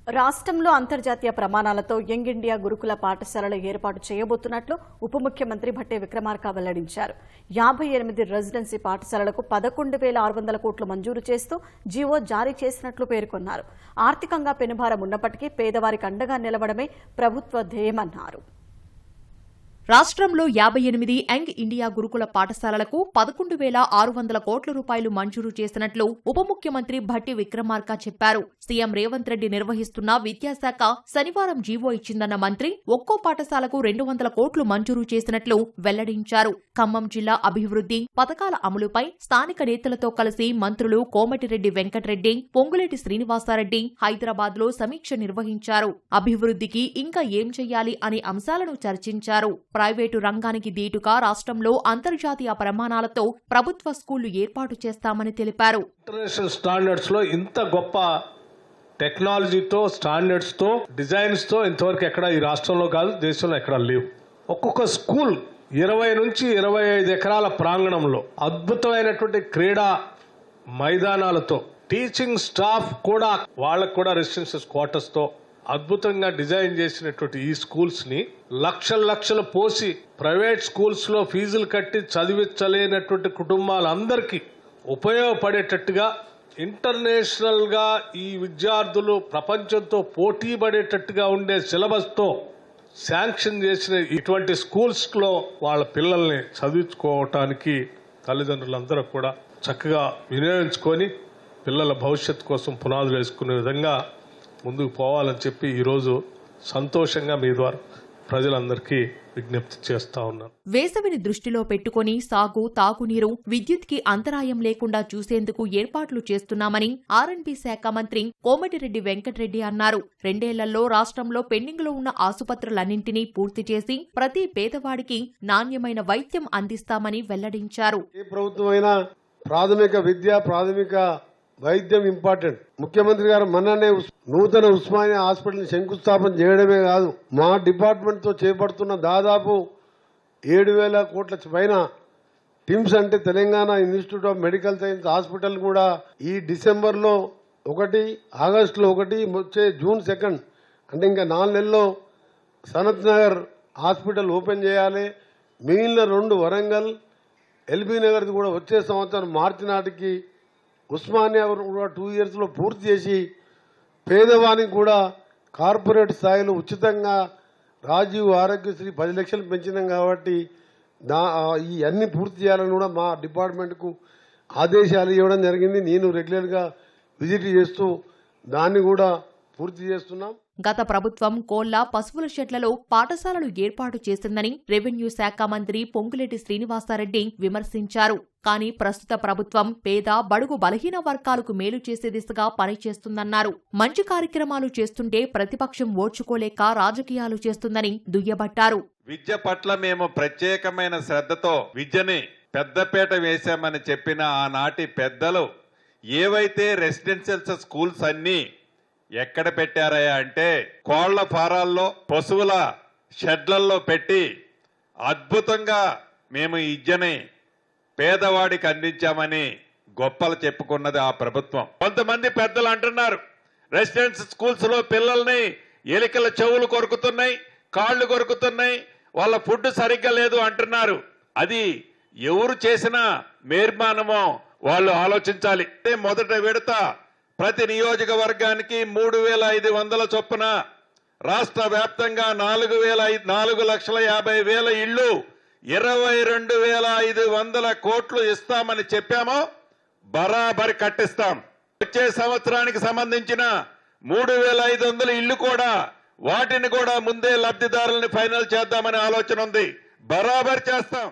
రాష్ట్రంలో అంతర్జాతీయ ప్రమాణాలతో యంగ్ ఇండియా గురుకుల పాఠశాలల ఏర్పాటు చేయబోతున్నట్లు ఉప ముఖ్యమంత్రి భట్టి విక్రమార్క వెల్లడించారు. 58 రెసిడెన్సీ పాఠశాలలకు 11,600 కోట్లు మంజూరు చేస్తూ జీవో జారీ చేసినట్లు పేర్కొన్నారు. ఆర్థికంగా పెనుభారం ఉన్నప్పటికీ పేదవారికి అండగా నిలవడమే ప్రభుత్వ ధ్యేయమన్నారు. రాష్ట్రంలో 58 యంగ్ ఇండియా గురుకుల పాఠశాలలకు 11,600 కోట్ల రూపాయలు మంజూరు చేసినట్లు ఉప ముఖ్యమంత్రి భట్టి విక్రమార్క చెప్పారు. సీఎం రేవంత్ రెడ్డి నిర్వహిస్తున్న విద్యాశాఖ శనివారం జీవో ఇచ్చిందన్న మంత్రి ఒక్కో పాఠశాలకు 200 కోట్లు మంజూరు చేసినట్లు వెల్లడించారు. ఖమ్మం జిల్లా అభివృద్ధి పథకాల అమలుపై స్థానిక నేతలతో కలిసి మంత్రులు కోమటిరెడ్డి వెంకటరెడ్డి, పొంగులేటి శ్రీనివాసారెడ్డి హైదరాబాద్లో సమీక్ష నిర్వహించారు. అభివృద్ధికి ఇంకా ఏం చెయ్యాలి అనే అంశాలను చర్చించారు. ప్రైవేటు రంగానికి దీటుగా రాష్ట్రంలో అంతర్జాతీయ ప్రమాణాలతో ప్రభుత్వ స్కూళ్లు ఏర్పాటు చేస్తామని తెలిపారు. ఇంటర్నేషనల్ స్టాండర్డ్స్ లో ఇంత గొప్ప టెక్నాలజీతో, స్టాండర్డ్స్ తో, డిజైన్స్ తో ఇంతవరకు ఎక్కడ ఈ రాష్ట్రంలో కాదు, దేశంలో ఎక్కడ లేవు. ఒక్కొక్క స్కూల్ 20 నుంచి 25 ఎకరాల ప్రాంగణంలో అద్భుతమైనటువంటి క్రీడా మైదానాలతో, టీచింగ్ స్టాఫ్ కూడా వాళ్ళకు కూడా రెసిడెన్షియల్ క్వార్టర్స్ తో అద్భుతంగా డిజైన్ చేసినటువంటి ఈ స్కూల్స్ ని లక్షలు పోసి ప్రైవేట్ స్కూల్స్ లో ఫీజులు కట్టి చదివించలేనటువంటి కుటుంబాలందరికీ ఉపయోగపడేటట్టుగా, ఇంటర్నేషనల్ గా ఈ విద్యార్థులు ప్రపంచంతో పోటీ పడేటట్టుగా ఉండే సిలబస్ తో శాంక్షన్ చేసిన ఇటువంటి స్కూల్స్ లో వాళ్ళ పిల్లల్ని చదివించుకోవటానికి తల్లిదండ్రులందరూ కూడా చక్కగా వినియోగించుకొని పిల్లల భవిష్యత్తు కోసం పునాదులు వేసుకునే విధంగా ముందుకు పోవాలని చెప్పి ఈరోజు సంతోషంగా మీ ద్వారా ప్రజలందరికీ విజ్ఞప్తి చేస్తా ఉన్నాను. వేసవిని దృష్టిలో పెట్టుకుని సాగు, తాగునీరు, విద్యుత్కి అంతరాయం లేకుండా చూసేందుకు ఏర్పాట్లు చేస్తున్నామని ఆర్ఎండ్బీ శాఖ మంత్రి కోమటిరెడ్డి వెంకటరెడ్డి అన్నారు. 2 ఏళ్లలో రాష్ట్రంలో పెండింగ్లో ఉన్న ఆసుపత్రులన్నింటినీ పూర్తి చేసి ప్రతి పేదవాడికి నాణ్యమైన వైద్యం అందిస్తామని వెల్లడించారు. ఏ ప్రభుత్వమైనా ప్రాథమిక విద్య, ప్రాథమిక వైద్యం ఇంపార్టెంట్. ముఖ్యమంత్రి గారు మొన్ననే నూతన ఉస్మానియా హాస్పిటల్ శంకుస్థాపన చేయడమే కాదు, మా డిపార్ట్మెంట్ తో చేపడుతున్న దాదాపు 7,000 కోట్ల పైన టిమ్స్ అంటే Telangana institute of medical science hospital కూడా ఈ డిసెంబర్లో 1, ఆగస్టులో 1, వచ్చే జూన్ 2 అంటే ఇంకా 4 నెలల్లో సనత్ నగర్ హాస్పిటల్ ఓపెన్ చేయాలి. మిగిలిన 2 వరంగల్, ఎల్బీ నగర్ కూడా వచ్చే సంవత్సరం మార్చి నాటికి ఉస్మానియా కూడా 2 years లో పూర్తి చేసి పేదవానికి కూడా కార్పొరేట్ స్థాయిలో ఉచితంగా రాజీవ్ ఆరోగ్యశ్రీ 10 లక్షలు పెంచినాం కాబట్టి ఈ అన్ని పూర్తి చేయాలని కూడా మా డిపార్ట్మెంట్కు ఆదేశాలు ఇవ్వడం జరిగింది. నేను రెగ్యులర్గా విజిట్ చేస్తూ దాన్ని కూడా పూర్తి చేస్తున్నాం. గత ప్రభుత్వం కోళ్ల, పశువుల షెడ్లలో పాఠశాలలు ఏర్పాటు చేసిందని రెవెన్యూ శాఖ మంత్రి పొంగులేటి శ్రీనివాసారెడ్డి విమర్శించారు. కానీ ప్రస్తుత ప్రభుత్వం పేద, బడుగు, బలహీన వర్గాలకు మేలు చేసే దిశగా పనిచేస్తుందన్నారు. మంచి కార్యక్రమాలు చేస్తుంటే ప్రతిపక్షం ఓర్చుకోలేక రాజకీయాలు చేస్తుందని దుయ్యబట్టారు. విద్య పట్ల మేము ప్రత్యేకమైన శ్రద్ధతో విద్యని పెద్దపీట వేశామని చెప్పిన ఆనాటి పెద్దలు ఏవైతే రెసిడెన్షియల్ స్కూల్స్ అన్ని ఎక్కడ పెట్టారయ్యా అంటే కోళ్ల ఫారాల్లో, పశువుల షెడ్లలో పెట్టి అద్భుతంగా మేము ఈ విద్యని పేదవాడికి అందించామని గొప్పలు చెప్పుకున్నది ఆ ప్రభుత్వం. కొంతమంది పెద్దలు అంటున్నారు రెసిడెన్స్ స్కూల్స్ లో పిల్లల్ని ఎలికల చెవులు కొరుకుతున్నాయి, కాళ్లు కొరుకుతున్నాయి, వాళ్ళ ఫుడ్ సరిగ్గా లేదు అంటున్నారు. అది ఎవరు చేసిన నిర్మాణమో వాళ్ళు ఆలోచించాలి. మొదట విడత ప్రతి నియోజకవర్గానికి 3,500 చొప్పున రాష్ట్ర వ్యాప్తంగా 4,50,000 ఇళ్లు 22,500 కోట్లు ఇస్తామని చెప్పామో బరాబరి కట్టిస్తాం. వచ్చే సంవత్సరానికి సంబంధించిన 3,500 ఇళ్లు కూడా వాటిని కూడా ముందే లబ్ధిదారుల్ని ఫైనల్ చేద్దామనే ఆలోచన ఉంది. బరాబరి చేస్తాం.